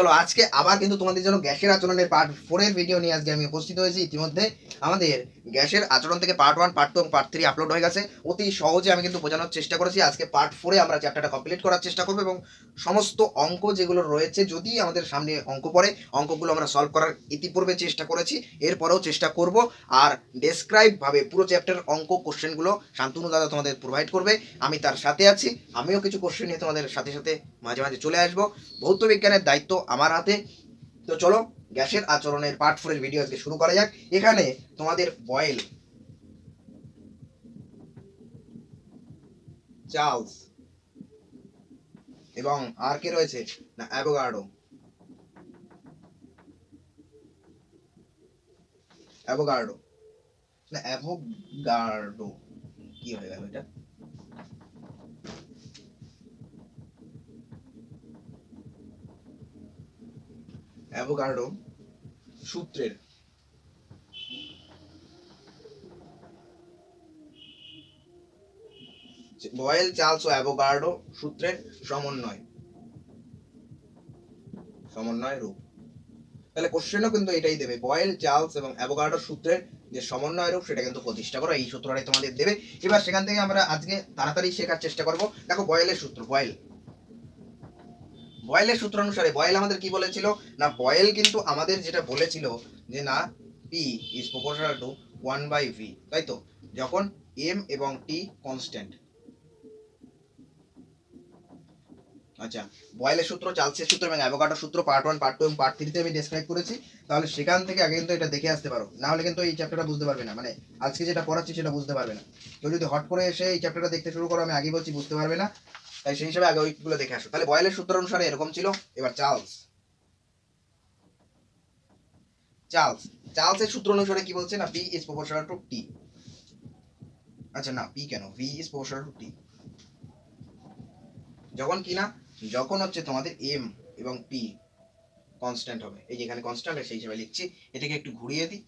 চলো আজকে আবার কিন্তু তোমাদের জন্য গ্যাসের আচরণের পার্ট 4 এর ভিডিও নিয়ে আজকে আমি উপস্থিত হয়েছি। ইতিমধ্যে আমাদের গ্যাসের আচরণ থেকে পার্ট 1, পার্ট 2 এবং পার্ট 3 আপলোড হয়ে গেছে। অতি সহজে আমি কিন্তু বোঝানোর চেষ্টা করেছি। আজকে পার্ট 4 এ আমরা চ্যাপ্টারটা কমপ্লিট করার চেষ্টা করব এবং সমস্ত অঙ্ক যেগুলো রয়েছে, যদি আমাদের সামনে অঙ্ক পড়ে, অঙ্কগুলো আমরা সলভ করার ইতিপূর্বে চেষ্টা করেছি, এরপরেও চেষ্টা করব। আর ডেসক্রাইব ভাবে পুরো চ্যাপ্টার অঙ্ক কোশ্চেনগুলো শান্তনু দাদা তোমাদের প্রোভাইড করবে, আমি তার সাথে আছি। আমিও কিছু কোশ্চেন নিয়ে তোমাদের সাথে সাথে মাঝে মাঝে চলে আসবো। ভৌত বিজ্ঞানের দায়িত্ব আমার হাতে। তো চলো গ্যাসের আচরণের পার্ট 4 এর ভিডিও আজকে শুরু করা যাক। এখানে তোমাদের বয়েল, চার্লস এবং আর কে রয়েছে না অ্যাভোগাড্রো। অ্যাভোগাড্রো না অ্যাভোগাড্রো, কি হয়ে গেল এটা? অ্যাভোগাড্রো সূত্রের বয়েল, চার্লস ও অ্যাভোগাড্রো সূত্রের সমন্বয় রূপ। তাহলে কোশ্চেনও কিন্তু এটাই দেবে, বয়েল, চার্লস এবং অ্যাভোগাড্রো সূত্রের যে সমন্বয় রূপ সেটা কিন্তু প্রতিষ্ঠা করো, এই সূত্রটাই তোমাদের দেবে। এবার সেখান থেকে আমরা আজকে তাড়াতাড়ি শেখার চেষ্টা করব। দেখো বয়েলের সূত্র, বয়েলের সূত্র অনুসারে বয়েল আমাদের কি বলেছিল না, বয়েল কিন্তু আমাদের যেটা বলেছিল যে না, P is proportional to 1/v, তাই তো? যখন এম এবং টি কনস্ট্যান্ট। আচ্ছা, বয়েলের সূত্র, চার্লসের সূত্র এবং অ্যাভোগাড্রোর সূত্র পার্ট 1, পার্ট 2 এবং পার্ট 3 তে আমি ডেসক্রাইব করেছি। তাহলে সেখান থেকে আগে কিন্তু এটা দেখে আসতে পারো, না হলে কিন্তু এই চ্যাপ্টারটা বুঝতে পারবে না। মানে আজকে যেটা পড়াচ্ছি সেটা বুঝতে পারবে না। কেউ যদি হট করে এসে এই চ্যাপ্টারটা দেখতে শুরু করো, আমি আগে বলছি বুঝতে পারবে না। তাই সেই হিসাবে আগে ওইগুলো দেখে আসো। তাহলে বয়েলের সূত্র অনুসারে এরকম ছিল। এবার চার্লসের সূত্র অনুসারে কি বলছে না, পি ইজ প্রপোর্শনাল টু টি। আচ্ছা না, পি কেন, ভি ইজ প্রপোর্শনাল টু টি। যখন কি না, যখন হচ্ছে তোমাদের এম এবং পি কনস্ট্যান্ট হবে। এই যে এখানে কনস্ট্যান্ট, সেই হিসাবে লিখছি। এটাকে একটু ঘুরিয়ে দিই।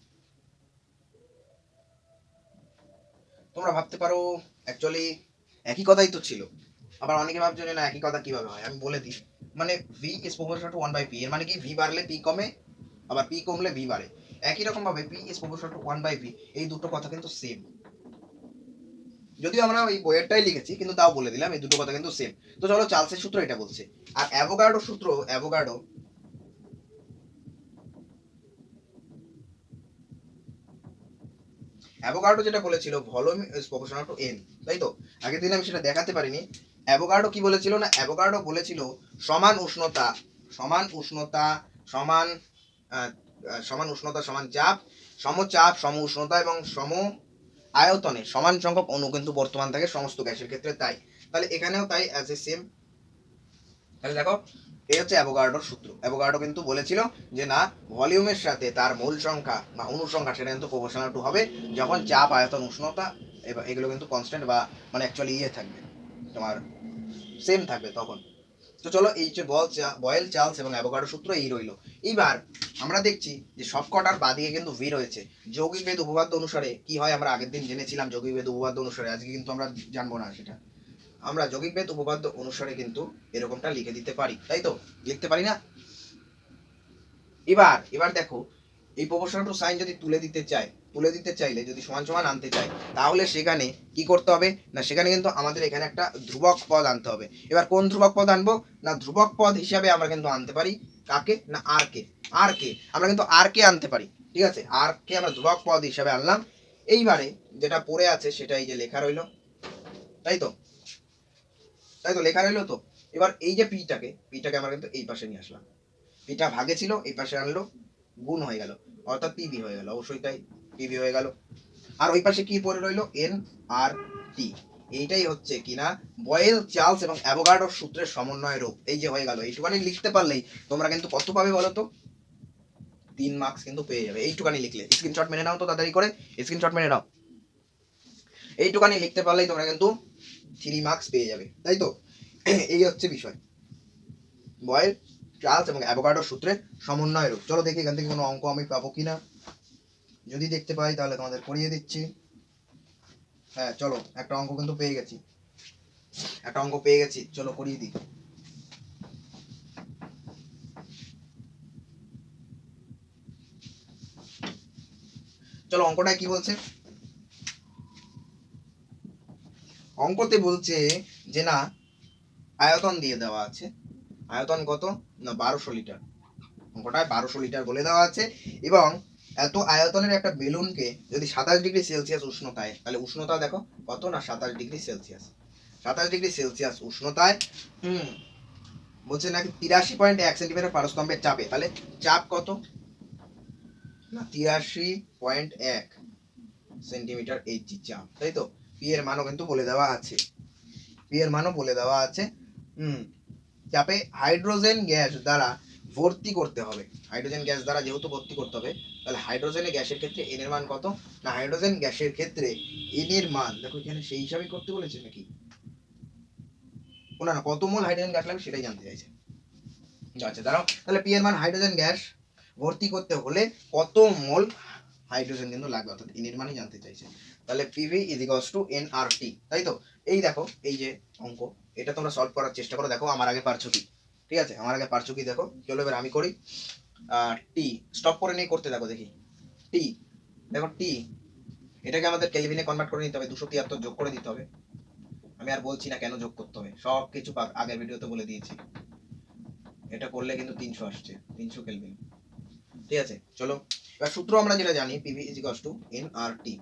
তোমরা ভাবতে পারো অ্যাকচুয়ালি একই কথাই তো ছিল। আবার অনেকে ভাবছো যে না, একই কথা কিভাবে হয়, আমি বলে দিই। মানে V is proportional to 1/p, এর মানে কি ভি বাড়লে পি কমে, আবার পি কমলে ভি বাড়ে। একই রকম ভাবে P is proportional to 1/v, এই দুটো কথা কিন্তু সেম। যদিও আমরা ওই বইয়েরটাই লিখেছি, কিন্তু তাও বলে দিলাম এই দুটো কথা কিন্তু সেম। তো চলো, চার্লসের সূত্র এটা বলছে। আর অ্যাভোগাড্রো সূত্র, অ্যাভোগাড্রো যেটা বলেছিল, volume is proportional to N, তাই তো? আগের দিন আমি সেটা দেখাতে পারিনি। অ্যাভোগাড্রো কি বলেছিল না, অ্যাভোগাড্রো বলেছিল সমান উষ্ণতা, সমান উষ্ণতা সমান সমান উষ্ণতা সমান চাপ, সমচাপ সম উষ্ণতা এবং সম আয়তনে সমান সংখ্যক অণু কিন্তু বর্তমান থাকে সমস্ত গ্যাসের ক্ষেত্রে, তাই। তাহলে এখানেও তাই, অ্যাজ এ সেম। তাহলে দেখো, এই হচ্ছে অ্যাভোগাড্রোর সূত্র। অ্যাভোগাড্রো কিন্তু বলেছিল যে না, ভলিউমের সাথে তার মূল সংখ্যা বা অণুর সংখ্যা সেটা কিন্তু প্রপোর্শনাল টু হবে যখন চাপ, আয়তন, উষ্ণতা এগুলো কিন্তু কনস্ট্যান্ট বা মানে অ্যাকচুয়ালি থাকবে, তোমার সেম থাকবে তখন। তো চলো, এই যে বয়েল, চার্লস এবং অ্যাভোগাড্রো সূত্র এই রইল। এইবার আমরা দেখছি যে সবকটার বাদিকে কিন্তু ভি রয়েছে। যৌগিক ভেদ উপপাদ্য অনুসারে কি হয় আমরা আগের দিন জেনেছিলাম, যৌগিক ভেদ উপপাদ্য অনুসারে। আজকে কিন্তু আমরা জানবো না সেটা। আমরা যৌগিক ভেদ উপপাদ্য অনুসারে কিন্তু এরকমটা লিখে দিতে পারি, তাই তো? লিখতে পারি না? এবার এবার দেখো, এই প্রপোর্শনাল টু সাইন যদি তুলে দিতে চাইলে, যদি সমান সমান আনতে চাই, তাহলে সেখানে কি করতে হবে না, সেখানে কিন্তু আমাদের এখানে একটা ধ্রুবক পদ আনতে হবে। এবার কোন ধ্রুবক পদ আনবো না, ধ্রুবক পদ হিসাবে আমরা কিন্তু আনতে পারি কাকে না, আর কে আমরা কিন্তু আর কে আনতে পারি। ঠিক আছে, আর কে আমরা ধ্রুবক পদ হিসাবে আনলাম। এইবারে যেটা পড়ে আছে সেটাই যে লেখা রইলো, তাই তো? লেখা রইলো তো। এবার এই যে পিটাকে আমরা কিন্তু এই পাশে নিয়ে আসলাম। পিটা ভাগে ছিল, এই পাশে আনলো, গুণ হয়ে গেল, অর্থাৎ পিবি হয়ে গেল। অবশ্যই তাই, পিবি হয়ে গেল। আর ওই পাশে কি পড়ে রইলো, এন আর টি। এইটাই হচ্ছে কিনা বয়েল, চার্লস এবং অ্যাভোগাড্রোর সূত্রের সমন্বয় রূপ। এই যে হয়ে গেল, এইটুকানি লিখতে পারলেই তোমরা কিন্তু কত পাবে বলো তো? 3 মার্কস কিন্তু পেয়ে যাবে এইটুকানি লিখলে। স্ক্রিনশট মেরে নাও তো, তাড়াতাড়ি করে স্ক্রিনশট মেরে নাও। এইটুকানি লিখতে পারলেই তোমরা কিন্তু 3 মার্কস পেয়ে যাবে, তাই তো? এই হচ্ছে বিষয়, বয়েল, চার্লস এবং অ্যাভোগাড্রোর সূত্রের সমন্বয় রূপ। চলো দেখি এখান থেকে কোনো অঙ্ক আমি পাবো কিনা। যদি দেখতে পাই তাহলে তোমাদের করিয়ে দিচ্ছি। হ্যাঁ চলো, একটা অঙ্ক কিন্তু পেয়ে গেছি, চলো করিয়ে দিই। চলো অঙ্কটা কি বলছে। অঙ্কতে বলছে যে না আয়তন দিয়ে দেওয়া আছে, আয়তন কত না 1200 লিটার, অঙ্কটায় 1200 লিটার বলে দেওয়া আছে, এবং এত আয়তনের একটা বেলুনকে যদি 27 ডিগ্রি সেলসিয়াস উষ্ণতায়, তাহলে উষ্ণতা দেখো কত না 27 ডিগ্রি সেলসিয়াস, 27 ডিগ্রি সেলসিয়াস উষ্ণতায় বলছে নাকি 83.1 সেন্টিমিটার পারস্তম্ভের চাপে, তাহলে চাপ কত না 83.1 সেন্টিমিটার এইচজি চাপ, তাই তো। পি এর মানও কিন্তু বলে দেওয়া আছে, পি এর মানও বলে দেওয়া আছে। চাপে হাইড্রোজেন গ্যাস দ্বারা ভর্তি করতে হবে, হাইড্রোজেন গ্যাস দ্বারা যেহেতু ভর্তি করতে হবে, তাহলে হাইড্রোজেনের গ্যাসের ক্ষেত্রে এন এর মান কত না, হাইড্রোজেন গ্যাসের ক্ষেত্রে এন এর মান দেখো এখানে সেই হিসাবেই করতে বলেছে নাকি না, কত মোল হাইড্রোজেন গ্যাস লাগবে সেটাই জানতে চাইছে। আচ্ছা দাঁড়াও, তাহলে পি এর মান হাইড্রোজেন গ্যাস ভর্তি করতে হলে কত মোল হাইড্রোজেন কিন্তু লাগবে, অর্থাৎ এন এর মানই জানতে চাইছে। তাহলে PV is equals two nRT, তাই তো। এই দেখো এই যে অঙ্ক, এটা তোমরা সলভ করার চেষ্টা করো, দেখো আমার আগে পারছো কি, ঠিক আছে আমার আগে পারছো কি দেখো। চলো এবার আমি করি। টি স্টপ করে নিয়ে করতে দেখো, দেখি টি, দেখো টি এটাকে আমাদের কেলভিনে কনভার্ট করে নিতে হবে, 273 যোগ করে দিতে হবে। আমি আর বলছি না কেন যোগ করতে হবে, সব কিছু আগের ভিডিওতে বলে দিয়েছি। এটা করলে কিন্তু 300 আসছে, 300 কেলভিন, ঠিক আছে। চলো এবার সূত্র আমরা যেটা জানি PV is equals two nRT.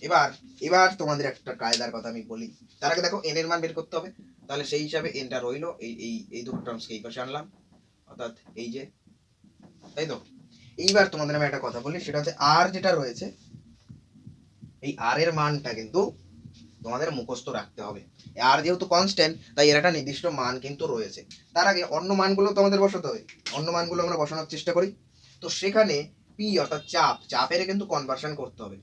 এবার এবার তোমাদের একটা কায়দার কথা আমি বলি, তার আগে দেখো এন এর মান বের করতে হবে, তাহলে সেই হিসাবে এনটা রইলো, এই এই এই দুটো টার্মসকে এই পাশে আনলাম, অর্থাৎ এই যে, তাই তো। এইবার তোমাদের আমি একটা কথা বলি, সেটা হচ্ছে আর যেটা রয়েছে, এই আর এর মানটা কিন্তু তোমাদের মুখস্থ রাখতে হবে। আর যেহেতু কনস্ট্যান্ট তাই এর একটা নির্দিষ্ট মান কিন্তু রয়েছে। তার আগে অন্য মানগুলো তোমাদের বসাতে হবে, অন্য মানগুলো আমরা বসানোর চেষ্টা করি। তো সেখানে পি অর্থাৎ চাপ, চাপের কিন্তু কনভার্সন করতে হবে,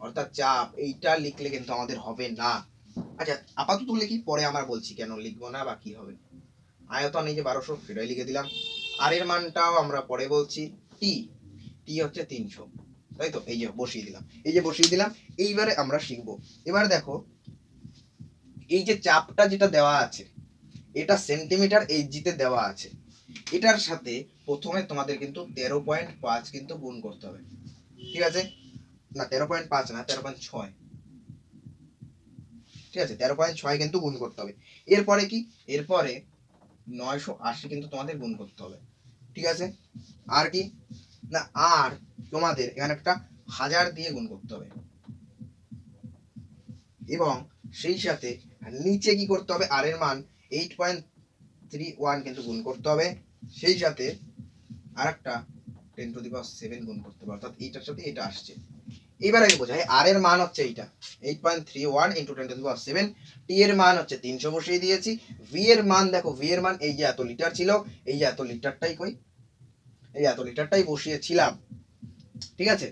অর্থাৎ চাপ এইটা লিখলে কিন্তু আমাদের হবে না। আচ্ছা আপাতত লিখি, পরে আমরা বলছি কেন লিখবো না বা কি হবে। আয়তন এই যে 1200 সেটাই লিখে দিলাম, আর এর মানটাও আমরা পরে বলছি, টি টি হচ্ছে 300, তাই তো। এই যে বসিয়ে দিলাম, এই যে বসিয়ে দিলাম। এইবারে আমরা শিখবো, এবার দেখো এই যে চাপটা যেটা দেওয়া আছে এটা সেন্টিমিটার এইচজিতে দেওয়া আছে, এটার সাথে প্রথমে তোমাদের কিন্তু 13.5 কিন্তু গুণ করতে হবে, ঠিক আছে না 13.5 না 13.6, ঠিক আছে 13.6 কিন্তু গুণ করতে হবে। এরপরে কি, এরপরে 980 কিন্তু তোমাদের গুণ করতে হবে, ঠিক আছে। আর কি না, আর তোমাদের এখানে একটা 1000 দিয়ে গুণ করতে হবে, এবং সেই সাথে নিচে কি করতে হবে, আর এর মান 8.31 কিন্তু গুণ করতে হবে, সেই সাথে আর একটা 10⁻⁷ গুণ করতে হবে, অর্থাৎ এইটার সাথে এটা আসছে। এবার আমি বোঝাই, আর এর মান হচ্ছে এইটা 8.31 ইন্টু 10⁻⁷, টি এর মান হচ্ছে 300 বসিয়ে দিয়েছি, ভি এর মান দেখো, ভি এর মান এই যে এত লিটার ছিল, এই যে এত লিটারটাই কই, এই এত লিটারটাই বসিয়েছিলাম, ঠিক আছে।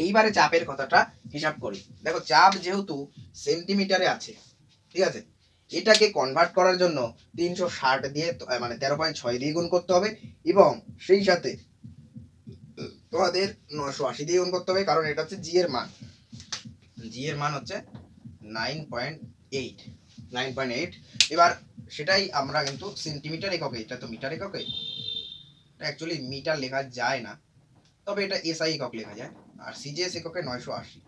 এইবারে চাপের কথাটা হিসাব করি, দেখো চাপ যেহেতু সেন্টিমিটারে আছে, ঠিক আছে, এটাকে কনভার্ট করার জন্য 360 দিয়ে মানে 13.6 দিয়ে গুণ করতে হবে, এবং সেই সাথে তোমাদের 980 দিয়ে গুণ করতে হবে, কারণ এটা হচ্ছে জি এর মান, জি এর মান হচ্ছে 9.8, 9.8। এবার সেটাই আমরা কিন্তু সেন্টিমিটার এককে, এটা তো মিটার এককে, এটা অ্যাকচুয়ালি মিটার লেখা যায় না, তবে এটা এসআই একক লেখা যায়, আর সিজিএস এককে 980,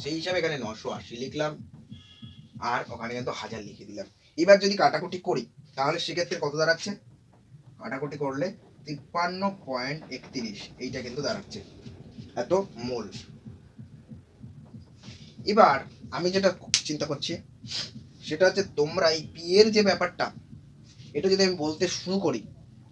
সেই হিসাবে এখানে 980 লিখলাম, আর ওখানে কিন্তু 1000 লিখে দিলাম। এবার যদি কাটাকুটি করি তাহলে সেক্ষেত্রে কত দাঁড়াচ্ছে, কাটাকুটি করলে 53.31 এইটা কিন্তু দাঁড়াচ্ছে এত মোল। এবার আমি যেটা চিন্তা করছি সেটা হচ্ছে তোমরা এই পি এর যে ব্যাপারটা, এটা যদি আমি বলতে শুরু করি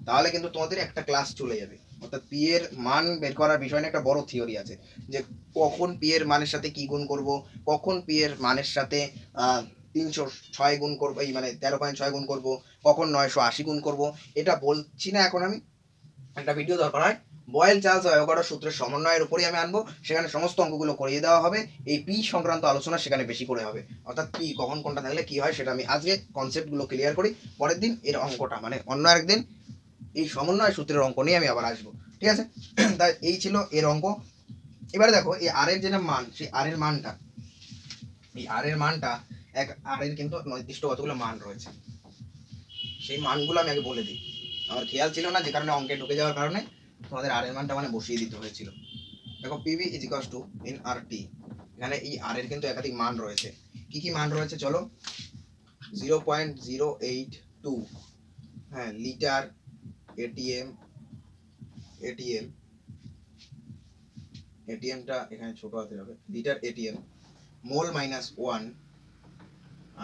তাহলে কিন্তু তোমাদের একটা ক্লাস চলে যাবে, অর্থাৎ পি এর মান বের করার বিষয় নিয়ে একটা বড় থিওরি আছে, যে কখন পি এর মানের সাথে কি গুণ করব, কখন পি এর মানের সাথে 306 গুণ করবো, এই মানে 13.6 গুণ করব, কখন 980 গুণ করব, এটা বলছি না এখন। আমি একটা ভিডিও দরকার হয় বয়েল চার্লস অ্যাভোগাড্রো সূত্রের সমন্বয়ের উপরই আমি আনবো, সেখানে সমস্ত অঙ্কগুলো করিয়ে দেওয়া হবে, এই পি সংক্রান্ত আলোচনা সেখানে বেশি করে হবে, অর্থাৎ পি কখন কোনটা থাকলে কি হয় সেটা আমি আজকে কনসেপ্টগুলো ক্লিয়ার করি, পরের দিন এর অঙ্কটা মানে অন্য একদিন এই সমন্বয় সূত্রের অঙ্ক নিয়ে আমি আবার আসবো, ঠিক আছে। তাই এই ছিল এর অঙ্ক। এবারে দেখো এই আর এর যে মান, সেই আর এর মানটা, এই আর এর মানটা এক আর এর কিন্তু নির্দিষ্ট কতগুলো মান রয়েছে, সেই মানগুলো আমি আগে বলে দিই, আমার খেয়াল ছিল না যে কারণে অঙ্কে ঢুকে যাওয়ার কারণে তোমাদের আর এর মানটা মানে বসিয়ে দিতে হয়েছিল। দেখো PV is equals to n R T, এখানে এই আর এর কিন্তু একাধিক মান রয়েছে। কি কি মান রয়েছে চলো, 0.082, হ্যাঁ লিটার এটিএম, এটিএমটা এখানে ছোট হাতে হবে, লিটার এটিএম, মোল -1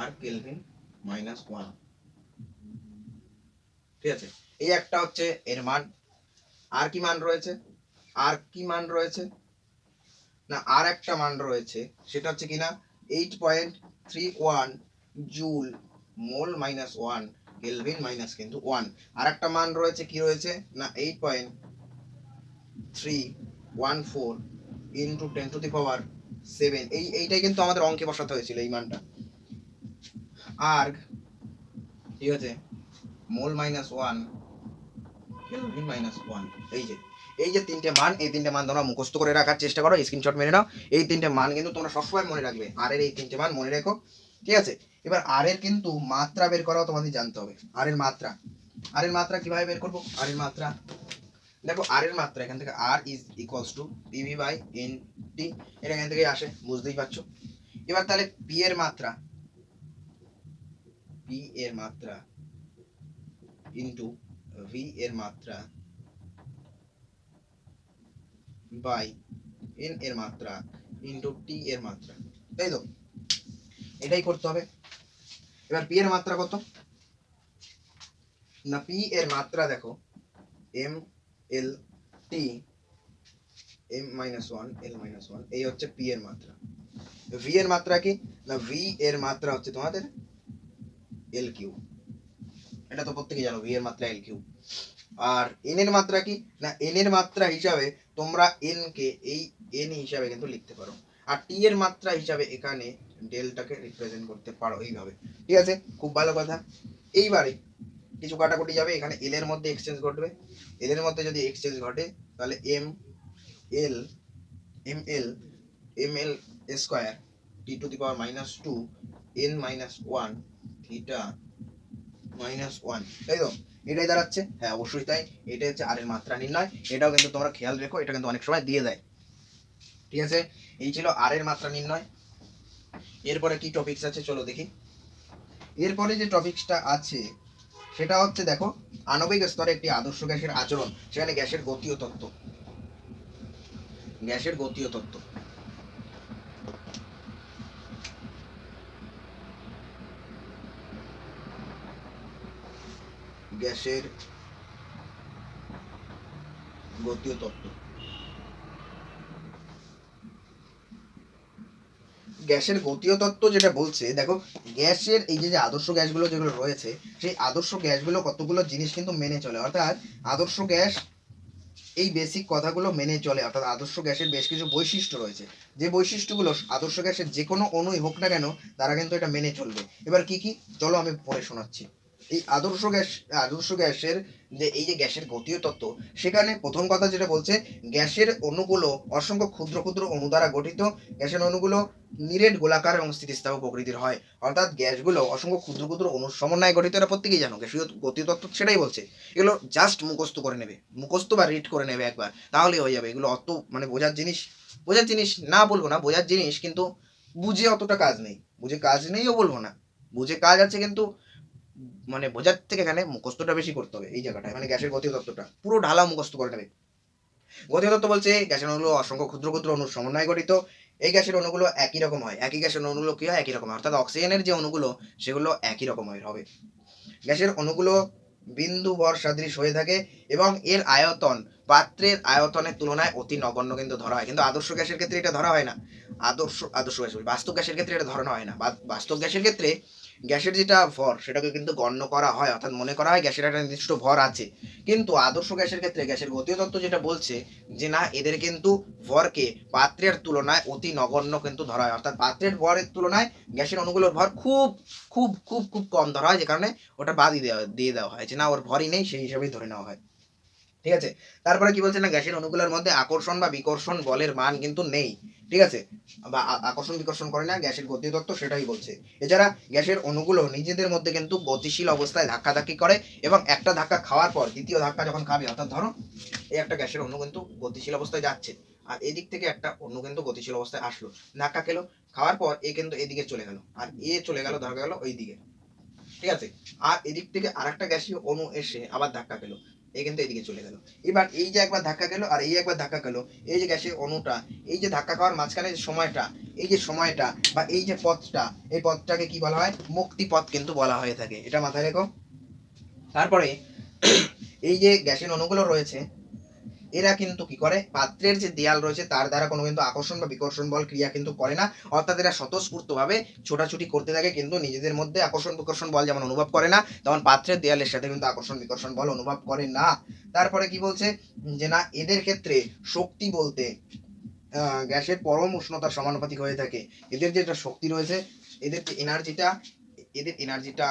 আর কেলভিন -1, ঠিক আছে। এই একটা হচ্ছে এর মান। আর কি মান রয়েছে, আর কি মান রয়েছে না, আর একটা মান রয়েছে, সেটা হচ্ছে কিনা 8.31 জুল মোল -1 কেলভিন কিন্তু 1। আর একটা মান রয়েছে, কি রয়েছে না 8.314 ইন্টু 10⁻7। এইটাই কিন্তু আমাদের অঙ্কে বসাতে হয়েছিল এই মানটা। আর ঠিক আছে, মোল -1 কেলভিন -1, এই যে তিনটে মান, এই তিনটে মান তোমরা মুখস্থ করে রাখার চেষ্টা করো, স্ক্রিনশট মেরে নাও। এই তিনটে মান কিন্তু তোমরা সবসময় মনে রাখবে, আর এর এই তিনটে মান মনে রেখো, ঠিক আছে। এবার আর এর কিন্তু মাত্রা বের করাও তোমাদের জানতে হবে। আর এর মাত্রা কিভাবে বের করবো, আর এর মাত্রা দেখো, আর এর মাত্রা এখান থেকে R is equals to PV by n T, এটা এখান থেকে আসে, বুঝতেই পারছো। এবার তাহলে পি এর মাত্রা ইন্টু ভি এর মাত্রা বাই এন এর মাত্রা ইন্টু টি এর মাত্রা, তাই তো, এটাই করতে হবে। এবার পি এর মাত্রা কত না, পি এর মাত্রা দেখো এম এল টি m-1 l-1, এই হচ্ছে পি এর মাত্রা। ভি এর মাত্রা কি না, ভি এর মাত্রা হচ্ছে তোমাদের এল কিউ, এটা তো প্রত্যেকে জানো, ভি এর মাত্রা এল কিউ। আর এন এর মাত্রা কি না, এন এর মাত্রা হিসাবে তোমরা এন কে এই এন হিসাবে কিন্তু লিখতে পারো, আর টি এর মাত্রা হিসাবে এখানে ডেলটাকে রিপ্রেজেন্ট করতে পারো এইভাবে, ঠিক আছে, খুব ভালো কথা। এইবারে কিছু কাটাকুটি যাবে, এখানে এল এর মধ্যে এক্সচেঞ্জ ঘটবে, এল এর মধ্যে যদি এক্সচেঞ্জ ঘটে তাহলে M L square T to the power -2 n -1 theta -1, তাই তো, এটাই দাঁড়াচ্ছে, হ্যাঁ অবশ্যই তাই, এটাই হচ্ছে আর এর মাত্রা নির্ণয়। এটাও কিন্তু তোমরা খেয়াল রেখো, এটা কিন্তু অনেক সময় দিয়ে দেয়, ঠিক আছে। এই ছিল আর এর মাত্রা নির্ণয়। এরপরে কি টপিকস আছে চলো দেখি। এরপরে যে টপিকসটা আছে সেটা হচ্ছে দেখো, আণবিক স্তরে একটি আদর্শ গ্যাসের আচরণ, সেখানে গ্যাসের গতীয় তত্ত্ব, গ্যাসের গতীয় তত্ত্ব। গ্যাসের গতীয় তত্ত্ব, গ্যাসের গতীয় তত্ত্ব যেটা বলছে, দেখো গ্যাসের এই যে আদর্শ গ্যাসগুলো যেগুলো রয়েছে, সেই আদর্শ গ্যাসগুলো কতগুলো জিনিস কিন্তু মেনে চলে, অর্থাৎ আদর্শ গ্যাস এই বেসিক কথাগুলো মেনে চলে, অর্থাৎ আদর্শ গ্যাসের বেশ কিছু বৈশিষ্ট্য রয়েছে, যে বৈশিষ্ট্যগুলো আদর্শ গ্যাসের যে কোনো অণুই হোক না কেন তারা কিন্তু এটা মেনে চলবে। এবার কি কি চলো আমি পড়ে শোনাচ্ছি। এই আদর্শ গ্যাসের যে এই যে গ্যাসের গতীয় তত্ত্ব, সেখানে প্রথম কথা যেটা বলছে, গ্যাসের অণুগুলো অসংখ্য ক্ষুদ্র ক্ষুদ্র অণু দ্বারা গঠিত, গ্যাসের অণুগুলো নিরেট গোলাকার এবং স্থিতিস্থাপক প্রকৃতির হয়, অর্থাৎ গ্যাসগুলো অসংখ্য ক্ষুদ্র ক্ষুদ্র অণুর সমন্বয়ে গঠিত, এটা প্রত্যেকেই জানো, গ্যাসীয় গতীয় তত্ত্ব সেটাই বলছে। এগুলো জাস্ট মুখস্থ করে নেবে, মুখস্থ বা রিড করে নেবে একবার, তাহলেই হয়ে যাবে। এগুলো অত মানে বোঝার জিনিস না বলবো না, বোঝার জিনিস, কিন্তু বুঝে অতটা কাজ নেই, বুঝে কাজ নেইও বলবো না, বুঝে কাজ আছে, কিন্তু মানে বোঝার থেকে এখানে মুখস্থটা বেশি করতে হবে এই জায়গাটায়। মানে গ্যাসের গতীয় তত্ত্বটা পুরো ঢালা মুখস্থ করে নেবে। গতীয় তত্ত্ব বলছে গ্যাসের অণুগুলো অসংখ্য ক্ষুদ্র ক্ষুদ্র অণুর সমন্বয়ে গঠিত, এই গ্যাসের অণুগুলো একই রকম হয়, একই গ্যাসের অণুগুলো কি হয়, একই রকম হয়, অর্থাৎ অক্সিজেনের যে অণুগুলো সেগুলো একই রকমের হবে। গ্যাসের অণুগুলো বিন্দু ভর সদৃশ হয়ে থাকে এবং এর আয়তন পাত্রের আয়তনের তুলনায় অতি নগণ্য কিন্তু ধরা হয়, কিন্তু আদর্শ গ্যাসের ক্ষেত্রে এটা ধরা হয় না। আদর্শ গ্যাস, বাস্তব গ্যাসের ক্ষেত্রে এটা ধরানো হয় না। বাস্তব গ্যাসের ক্ষেত্রে গ্যাসের যেটা ভর সেটাকে কিন্তু গণ্য করা হয়, অর্থাৎ মনে করা হয় গ্যাসের একটা নির্দিষ্ট ভর আছে। কিন্তু আদর্শ গ্যাসের ক্ষেত্রে গ্যাসের গতীয় তত্ত্ব যেটা বলছে যে না, এদের কিন্তু ভরকে পাত্রের তুলনায় অতি নগণ্য কিন্তু ধরা হয়, অর্থাৎ পাত্রের ভরের তুলনায় গ্যাসের অণুগুলোর ভর খুব খুব খুব খুব কম ধরা হয়, যে কারণে ওটা বাদ দিয়ে দেওয়া হয়, যে না ওর ভরই নেই, সেই হিসাবেই ধরে নেওয়া হয়, ঠিক আছে। তারপরে কি বলছে না, গ্যাসের অণুগুলোর মধ্যে আকর্ষণ বা বিকর্ষণ বলের মান কিন্তু নেই। ঠিক আছে, বা আকর্ষণ বিকর্ষণ করে না, গ্যাসের গতি তত্ত্ব সেটাই বলছে। এছাড়া গ্যাসের অণুগুলো নিজেদের মধ্যে কিন্তু গতিশীল অবস্থায় ধাক্কাধাক্কি করে এবং একটা ধাক্কা খাওয়ার পর দ্বিতীয় ধাক্কা যখন খাবে, অর্থাৎ ধরো এই একটা গ্যাসের অণু কিন্তু গতিশীল অবস্থায় যাচ্ছে, আর এদিক থেকে একটা অণু কিন্তু গতিশীল অবস্থায় আসলো, ধাক্কা খেলো, খাওয়ার পর এ কিন্তু এদিকে চলে গেল, আর এ চলে গেল ধরা গেল ওই দিকে। ঠিক আছে, আর এদিক থেকে আরেকটা গ্যাসীয় অণু এসে আবার ধাক্কা খেলো, এই কিন্তু এদিকে চলে গেল। এবার এই যে একবার ধাক্কা গেল আর এই একবার ধাক্কা গেল, এই যে গ্যাসের অণুটা, এই যে ধাক্কা খাওয়ার মাঝখানে যে সময়টা, এই যে সময়টা বা এই যে পথটা, এই পথটাকে কি বলা হয়, মুক্তি পথ কিন্তু বলা হয়ে থাকে, এটা মাথায় রেখো। তারপরে এই যে গ্যাসের অণুগুলো রয়েছে, এরা কিন্তু কি করে, পাত্রের যে দেয়াল রয়েছে তার দ্বারা কোনো কিন্তু আকর্ষণ বা বিকর্ষণ বল ক্রিয়া কিন্তু করে না, অর্থাৎ এরা স্বতঃস্ফূর্তভাবে ছোটাছুটি করতে থাকে, কিন্তু নিজেদের মধ্যে আকর্ষণ বিকর্ষণ বল যেমন অনুভব করে না, তেমন পাত্রের দেয়ালের সাথে কিন্তু আকর্ষণ বিকর্ষণ বল অনুভব করে না। তারপরে কি বলছে, যে না এদের ক্ষেত্রে শক্তি বলতে গ্যাসের পরম উষ্ণতার সমানুপাতিক হয়ে থাকে। এদের যেটা শক্তি রয়েছে, এদের এনার্জিটা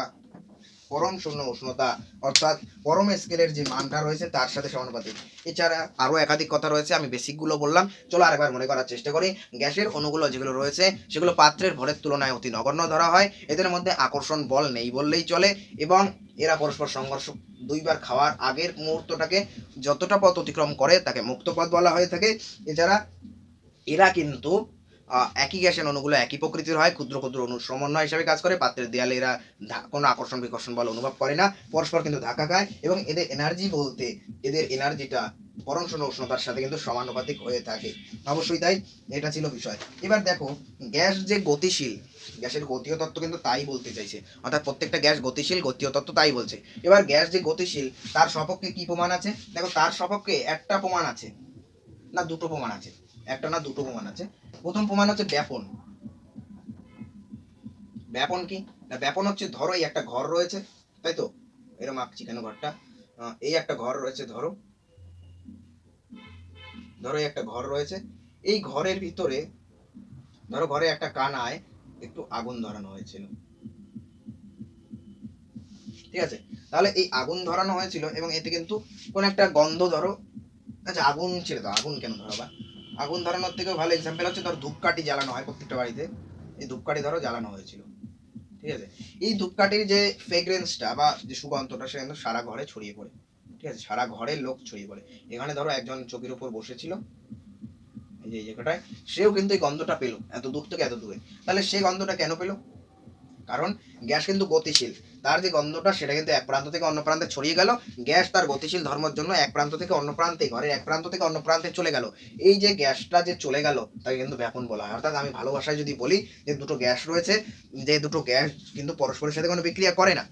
পরম শূন্য উষ্ণতা, অর্থাৎ পরম স্কেলের যে মানটা রয়েছে তার সাথে সমানুপাতিক। এছাড়া আরো একাধিক কথা রয়েছে, আমি বেসিকগুলো বললাম, চলো আরেকবার মনে করার চেষ্টা করি। গ্যাসের অণুগুলো যেগুলো রয়েছে সেগুলো পাত্রের ভরের তুলনায় অতি নগণ্য ধরা হয়, এদের মধ্যে আকর্ষণ বল নেই বললেই চলে, এবং এরা পরস্পর সংঘর্ষ দুইবার খাওয়ার আগের মুহূর্তটাকে যতটা পথ অতিক্রম করে তাকে মুক্ত পথ বলা হয়ে থাকে। এছাড়া এরা কিন্তু একই গ্যাসের অণুগুলো একই প্রকৃতির হয়, ক্ষুদ্র ক্ষুদ্র অণু সমন্বয় হিসাবে কাজ করে, পাত্রের দেয়ালে এরা কোনো আকর্ষণ বিকর্ষণ বল অনুভব করে না, পরস্পর কিন্তু ধাক্কা খায়, এবং এদের এনার্জি বলতে এদের এনার্জিটা পরম শূন্য উষ্ণতার সাথে কিন্তু সমানুপাতিক হয়ে থাকে। অবশ্যই তাই, এটা ছিল বিষয়। এবার দেখো, গ্যাস যে গতিশীল, গ্যাসের গতীয় তত্ত্ব কিন্তু তাই বলতে চাইছে, অর্থাৎ প্রত্যেকটা গ্যাস গতিশীল, গতীয় তত্ত্ব তাই বলছে। এবার গ্যাস যে গতিশীল তার সপক্ষে কি প্রমাণ আছে, দেখো তার সপক্ষে একটা প্রমাণ আছে, না দুটো প্রমাণ আছে, একটা না দুটো প্রমাণ আছে। প্রথম প্রমাণ হচ্ছে ব্যাপন। ব্যাপন কি না, ব্যাপন হচ্ছে ধরো এই একটা ঘর রয়েছে, তাই তো, এরকম আঁকছি কেন ঘরটা, এই একটা ঘর রয়েছে, ধরো ধরো এই একটা ঘর রয়েছে, এই ঘরের ভিতরে ধরো ঘরে একটা কানায় একটু আগুন ধরানো হয়েছিল। ঠিক আছে, তাহলে এই আগুন ধরানো হয়েছিল এবং এতে কিন্তু কোন একটা গন্ধ, ধরো, আচ্ছা আগুন ছেড়ে দাও, আগুন কেন ধরাবা, আগুন ধরানোর থেকেও ভালো এক্সাম্পল হচ্ছে ধরো ধূপকাঠি জ্বালানো হয় প্রত্যেকটা বাড়িতে, এই ধূপকাঠি ধরো জ্বালানো হয়েছিল। ঠিক আছে, এই ধূপকাঠির যে ফ্রেগ্রেন্সটা বা যে সুগন্ধটা সে কিন্তু সারা ঘরে ছড়িয়ে পড়ে। ঠিক আছে, সারা ঘরের লোক ছড়িয়ে পড়ে। এখানে ধরো একজন চৌকির উপর বসেছিল, এই যে এই জায়গাটায়, সেও কিন্তু এই গন্ধটা পেলো এত দূর থেকে এত দূরে। তাহলে সে গন্ধটা কেন পেলো, কারণ গ্যাস কিন্তু গতিশীল, তার যে গন্ধটা সেটা কিন্তু এক প্রান্ত থেকে অন্য প্রান্তে ছড়িয়ে গেল, গ্যাস তার গতিশীল ধর্মের জন্য এক প্রান্ত থেকে অন্য প্রান্তে, ঘরের এক প্রান্ত থেকে অন্য প্রান্তে চলে গেল, এই যে গ্যাসটা যে চলে গেল তাকে কিন্তু ব্যাপন বলা হয়। অর্থাৎ আমি ভালো ভাষায় যদি বলি, যে দুটো গ্যাস রয়েছে, যে দুটো গ্যাস কিন্তু পরস্পরের সাথে কোনো বিক্রিয়া করে না,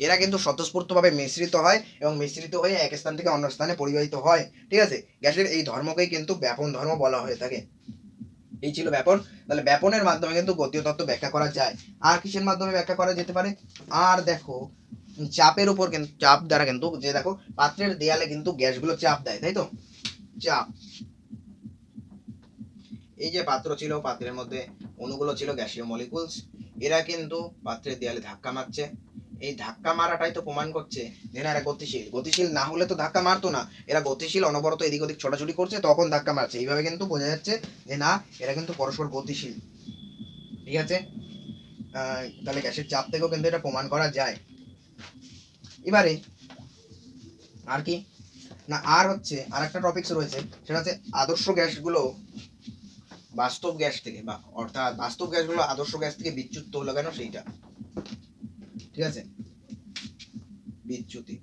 এরা কিন্তু স্বতঃস্ফূর্তভাবে মিশ্রিত হয় এবং মিশ্রিত হয়ে এক স্থান থেকে অন্য স্থানে পরিবাহিত হয়। ঠিক আছে, গ্যাসের এই ধর্মকেই কিন্তু ব্যাপন ধর্ম বলা হয়ে থাকে। এই ছিল ব্যাপন। তাহলে ব্যাপনের মাধ্যমে কিন্তু গতীয় তত্ত্ব ব্যাখ্যা করা যায়। আর কিসের মাধ্যমে ব্যাখ্যা করা যেতে পারে, আর দেখো চাপের উপর কিন্তু, চাপ দ্বারা কিন্তু, যে দেখো পাত্রের দেয়ালে কিন্তু গ্যাসগুলো চাপ দেয়, তাই তো, চাপ, এই যে পাত্র ছিল, পাত্রের মধ্যে অণুগুলো ছিল গ্যাসীয় মলিকুলস, এরা কিন্তু পাত্রের দেয়ালে ধাক্কা মারছে, এই ধাক্কা মারাটাই তো প্রমাণ করছে যে না এরা গতিশীল, গতিশীল না হলে তো ধাক্কা মারতো না, এরা গতিশীল, অনবরত এদিক ওদিক ছোটাছুটি করছে তখন ধাক্কা মারছে, এইভাবে কিন্তু বোঝা যাচ্ছে যে না এরা কিন্তু পরস্পর গতিশীল। ঠিক আছে, তাহলে গ্যাসের চাপ থেকেও কিন্তু এটা প্রমাণ করা যায়। এবারে আর কি না, আর হচ্ছে আর একটা টপিকস রয়েছে, সেটা হচ্ছে আদর্শ গ্যাসগুলো বাস্তব গ্যাস থেকে, বা অর্থাৎ বাস্তব গ্যাসগুলো আদর্শ গ্যাস থেকে বিচ্যুত হলো কেন সেইটা। ঠিক আছে, বিচ্যুতি,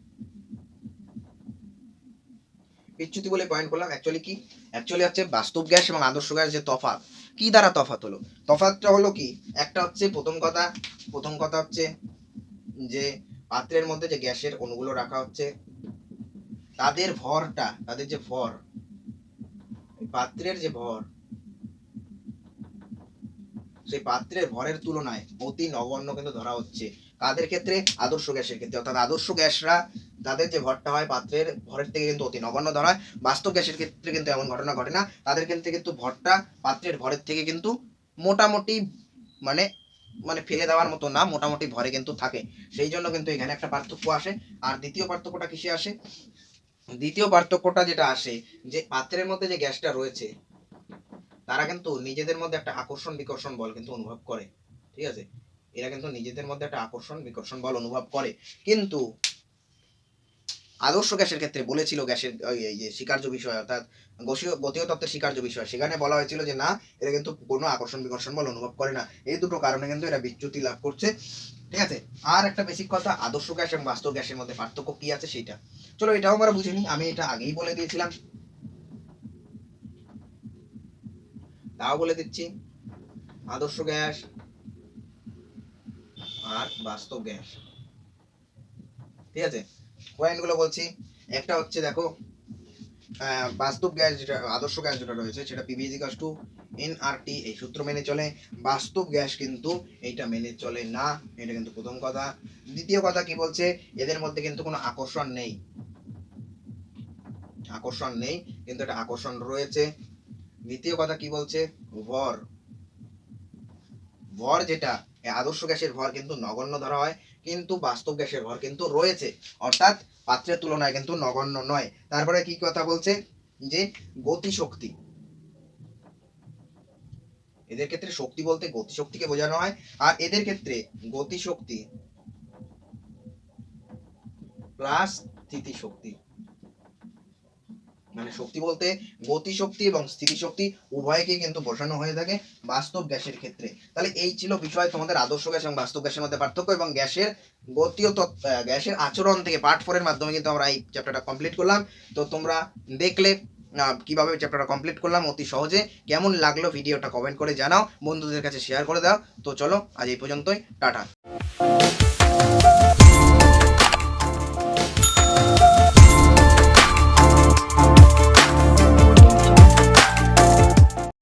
বিচ্যুতি বলে পয়েন্ট করলাম, অ্যাকচুয়ালি কি, অ্যাকচুয়ালি হচ্ছে বাস্তব গ্যাস এবং আদর্শ গ্যাস যে তফাৎ, কি দ্বারা তফাৎ হলো, তফাৎটা হলো কি, একটা হচ্ছে প্রথম কথা হচ্ছে যে পাত্রের মধ্যে যে গ্যাসের অণুগুলো রাখা হচ্ছে তাদের ভরটা, তাদের যে ভর, পাত্রের যে ভর, সেই পাত্রের ভরের তুলনায় অতি নগণ্য কিন্তু ধরা হচ্ছে, কাদের ক্ষেত্রে, আদর্শ গ্যাসের ক্ষেত্রে, অর্থাৎ আদর্শ গ্যাসরা তাদের যে ভরটা হয় পাত্রের ভরের থেকে কিন্তু অতি নগণ্য ধরা হয়। বাস্তব গ্যাসের ক্ষেত্রে কিন্তু এমন ঘটনা ঘটে না, তাদের ক্ষেত্রে কিন্তু ভরটা পাত্রের ভরের থেকে কিন্তু মোটামুটি, মানে মানে ফেলে দেওয়ার মতো না, মোটামুটি ভরে কিন্তু থাকে, সেই জন্য কিন্তু এখানে একটা পার্থক্য আসে। আর দ্বিতীয় পার্থক্যটা কিসে আসে, দ্বিতীয় পার্থক্যটা যেটা আসে, যে পাত্রের মধ্যে যে গ্যাসটা রয়েছে তারা কিন্তু নিজেদের মধ্যে একটা আকর্ষণ বিকর্ষণ বল কিন্তু অনুভব করে, ঠিক আছে, এরা কিন্তু নিজেদের মধ্যে একটা আকর্ষণ বিকর্ষণ বল অনুভব করে। কিন্তু আদর্শ গ্যাসের ক্ষেত্রে বলেছিল গ্যাসের এই যে স্বীকার্য বিষয় অর্থাৎ গতীয় তত্ত্বের স্বীকার্য বিষয়, সেখানে বলা হয়েছিল যে না, এরা কিন্তু কোনো আকর্ষণ বিকর্ষণ বল অনুভব করে না। এই দুটো কারণে কিন্তু এরা বিচ্যুতি লাভ করছে, ঠিক আছে। আর একটা বেসিক কথা, আদর্শ গ্যাস এবং বাস্তব গ্যাসের মধ্যে পার্থক্য কি আছে সেটা, চলো এটাও আমরা বুঝে নিই। আমি এটা আগেই বলে দিয়েছিলাম, তাও বলে দিচ্ছি। আদর্শ গ্যাস আর বাস্তব গ্যাস, ঠিক আছে, পয়েন্টগুলো বলছি। একটা হচ্ছে দেখো, বাস্তব গ্যাস যেটা, আদর্শ গ্যাস যেটা রয়েছে সেটা পিভি ইজিক্যালস টু এনআরটি এই সূত্র মেনে চলে। বাস্তব গ্যাস কিন্তু এইটা মেনে চলে না, এটা কিন্তু প্রথম কথা। দ্বিতীয় কথা কি বলছে, এদের মধ্যে কিন্তু কোনো আকর্ষণ নেই, আকর্ষণ নেই, কিন্তু এটা আকর্ষণ রয়েছে। দ্বিতীয় কথা কি বলছে, ভর, ভর যেটা আদর্শ গ্যাসের ভর কিন্তু নগণ্য ধরা হয়, কিন্তু বাস্তব গ্যাসের ভর কিন্তু রয়েছে, অর্থাৎ পাত্রের তুলনায় কিন্তু নগণ্য নয়। তারপরে কি কথা বলছে, যে গতিশক্তি, এদের ক্ষেত্রে শক্তি বলতে গতিশক্তিকে বোঝানো হয়, আর এদের ক্ষেত্রে গতিশক্তি প্লাস স্থিতিশক্তি, মানে শক্তি বলতে গতিশক্তি এবং স্থিতিশক্তি উভয়কে কিন্তু বোঝানো হয়ে থাকে বাস্তব গ্যাসের ক্ষেত্রে। তাহলে এই ছিল বিষয় তোমাদের আদর্শ গ্যাস এবং বাস্তব গ্যাসের মধ্যে পার্থক্য, এবং গ্যাসের গতীয় গ্যাসের আচরণ থেকে পার্ট 4 এর মাধ্যমে কিন্তু আমরা এই চ্যাপ্টারটা কমপ্লিট করলাম। তো তোমরা দেখলে কিভাবে চ্যাপ্টারটা কমপ্লিট করলাম অতি সহজে। কেমন লাগলো ভিডিওটা কমেন্ট করে জানাও, বন্ধুদের কাছে শেয়ার করে দাও। তো চলো আজ এই পর্যন্তই, টাটা।